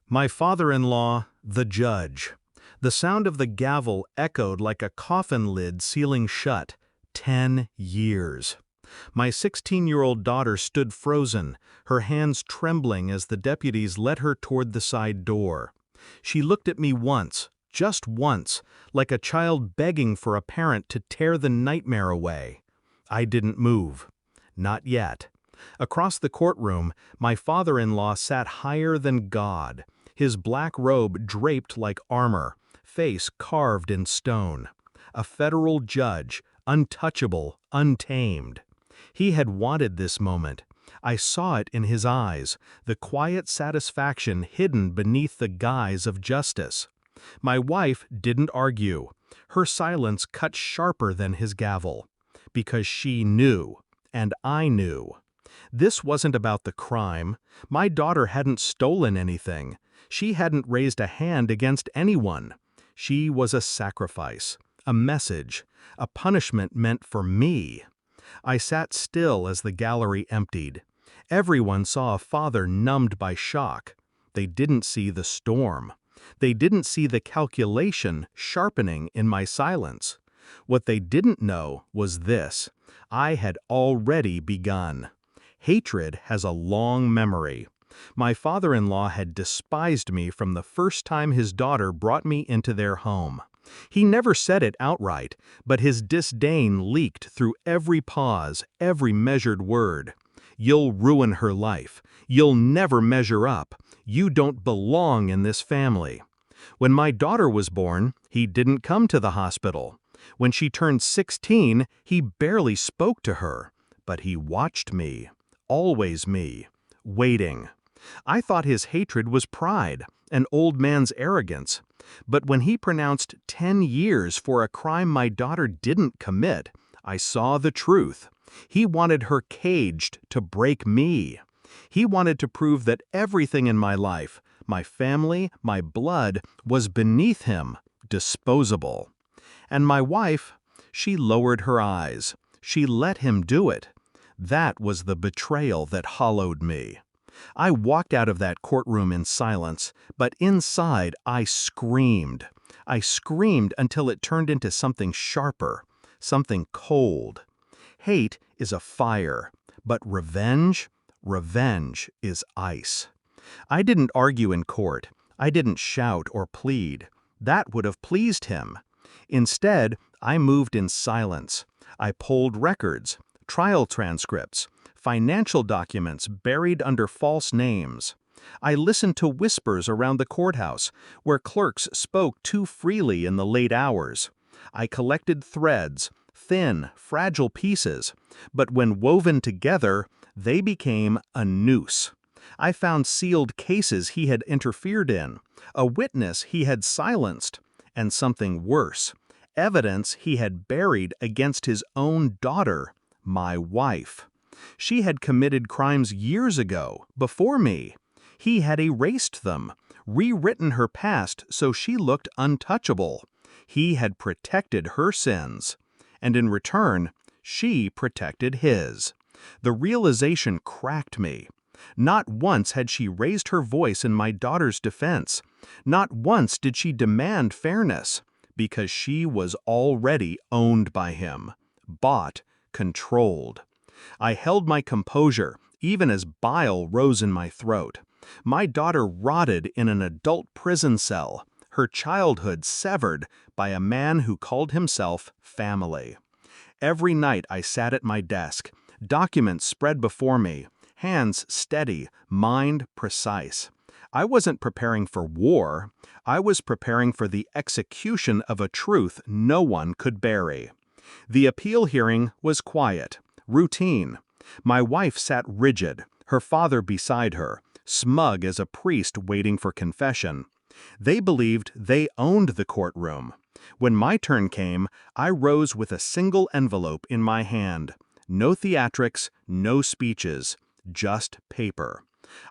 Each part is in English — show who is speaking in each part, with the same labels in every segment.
Speaker 1: My father-in-law, the judge. The sound of the gavel echoed like a coffin lid sealing shut. 10 years. My 16-year-old daughter stood frozen, her hands trembling as the deputies led her toward the side door. She looked at me once, just once, like a child begging for a parent to tear the nightmare away. I didn't move. Not yet. Across the courtroom, my father-in-law sat higher than God, his black robe draped like armor, face carved in stone. A federal judge, untouchable, untamed. He had wanted this moment. I saw it in his eyes, the quiet satisfaction hidden beneath the guise of justice. My wife didn't argue. Her silence cut sharper than his gavel. Because she knew, and I knew. This wasn't about the crime. My daughter hadn't stolen anything. She hadn't raised a hand against anyone. She was a sacrifice, a message, a punishment meant for me. I sat still as the gallery emptied. Everyone saw a father numbed by shock. They didn't see the storm. They didn't see the calculation sharpening in my silence. What they didn't know was this: I had already begun. Hatred has a long memory. My father-in-law had despised me from the first time his daughter brought me into their home. He never said it outright, but his disdain leaked through every pause, every measured word. You'll ruin her life. You'll never measure up. You don't belong in this family. When my daughter was born, he didn't come to the hospital. When she turned 16, he barely spoke to her. But he watched me. Always me. Waiting. I thought his hatred was pride, an old man's arrogance. But when he pronounced 10 years for a crime my daughter didn't commit, I saw the truth. He wanted her caged to break me. He wanted to prove that everything in my life, my family, my blood, was beneath him, disposable. And my wife, she lowered her eyes. She let him do it. That was the betrayal that hollowed me. I walked out of that courtroom in silence, but inside I screamed. I screamed until it turned into something sharper, something cold. Hate is a fire, but revenge is ice. I didn't argue in court. I didn't shout or plead. That would have pleased him. Instead, I moved in silence. I pulled records, trial transcripts, financial documents buried under false names. I listened to whispers around the courthouse, where clerks spoke too freely in the late hours. I collected threads, thin, fragile pieces, but when woven together, they became a noose. I found sealed cases he had interfered in, a witness he had silenced, and something worse, evidence he had buried against his own daughter, my wife. She had committed crimes years ago, before me. He had erased them, rewritten her past so she looked untouchable. He had protected her sins, and in return, she protected his. The realization cracked me. Not once had she raised her voice in my daughter's defense. Not once did she demand fairness, because she was already owned by him, bought, controlled. I held my composure, even as bile rose in my throat. My daughter rotted in an adult prison cell, her childhood severed by a man who called himself family. Every night I sat at my desk, documents spread before me, hands steady, mind precise. I wasn't preparing for war. I was preparing for the execution of a truth no one could bury. The appeal hearing was quiet, routine. My wife sat rigid, her father beside her, smug as a priest waiting for confession. They believed they owned the courtroom. When my turn came, I rose with a single envelope in my hand. No theatrics, no speeches, just paper.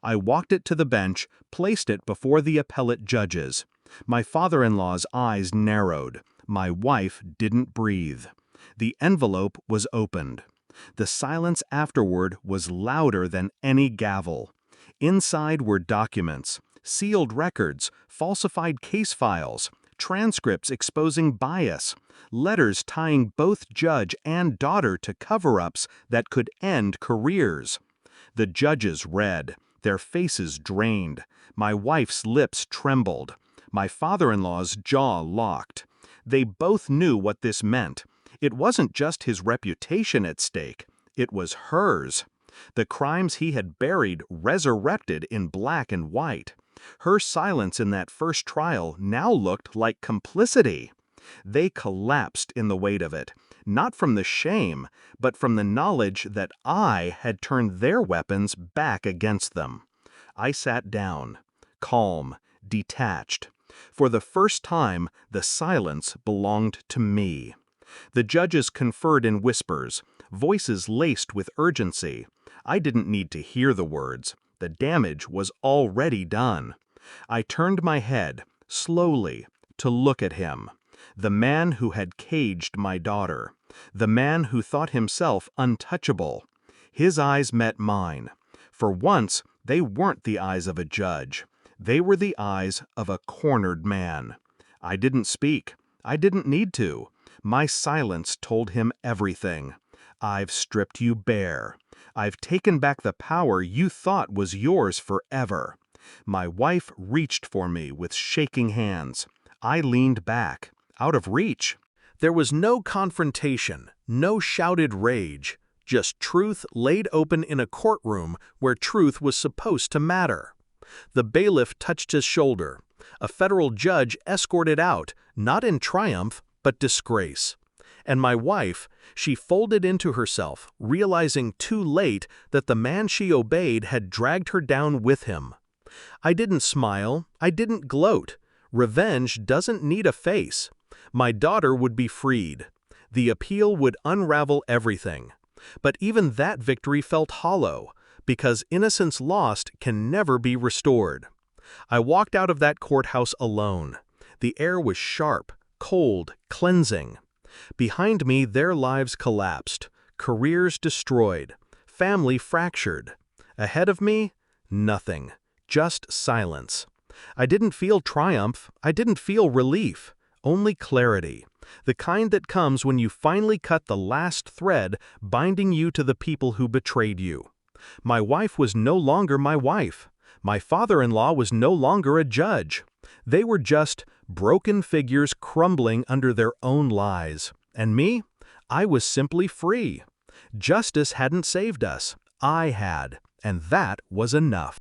Speaker 1: I walked it to the bench, placed it before the appellate judges. My father-in-law's eyes narrowed. My wife didn't breathe. The envelope was opened. The silence afterward was louder than any gavel. Inside were documents, sealed records, falsified case files, transcripts exposing bias, letters tying both judge and daughter to cover-ups that could end careers. The judges read, their faces drained. My wife's lips trembled. My father-in-law's jaw locked. They both knew what this meant. It wasn't just his reputation at stake. It was hers. The crimes he had buried resurrected in black and white. Her silence in that first trial now looked like complicity. They collapsed in the weight of it, not from the shame, but from the knowledge that I had turned their weapons back against them. I sat down, calm, detached. For the first time, the silence belonged to me. The judges conferred in whispers, voices laced with urgency. I didn't need to hear the words. The damage was already done. I turned my head, slowly, to look at him. The man who had caged my daughter. The man who thought himself untouchable. His eyes met mine. For once, they weren't the eyes of a judge. They were the eyes of a cornered man. I didn't speak. I didn't need to. My silence told him everything. I've stripped you bare. I've taken back the power you thought was yours forever. My wife reached for me with shaking hands. I leaned back, out of reach. There was no confrontation, no shouted rage, just truth laid open in a courtroom where truth was supposed to matter. The bailiff touched his shoulder. A federal judge escorted out, not in triumph, but disgrace. And my wife, she folded into herself, realizing too late that the man she obeyed had dragged her down with him. I didn't smile, I didn't gloat. Revenge doesn't need a face. My daughter would be freed. The appeal would unravel everything. But even that victory felt hollow, because innocence lost can never be restored. I walked out of that courthouse alone. The air was sharp, cold, cleansing. Behind me, their lives collapsed, careers destroyed, family fractured. Ahead of me, nothing, just silence. I didn't feel triumph, I didn't feel relief, only clarity, the kind that comes when you finally cut the last thread binding you to the people who betrayed you. My wife was no longer my wife. My father-in-law was no longer a judge. They were just broken figures crumbling under their own lies. And me? I was simply free. Justice hadn't saved us. I had, and that was enough.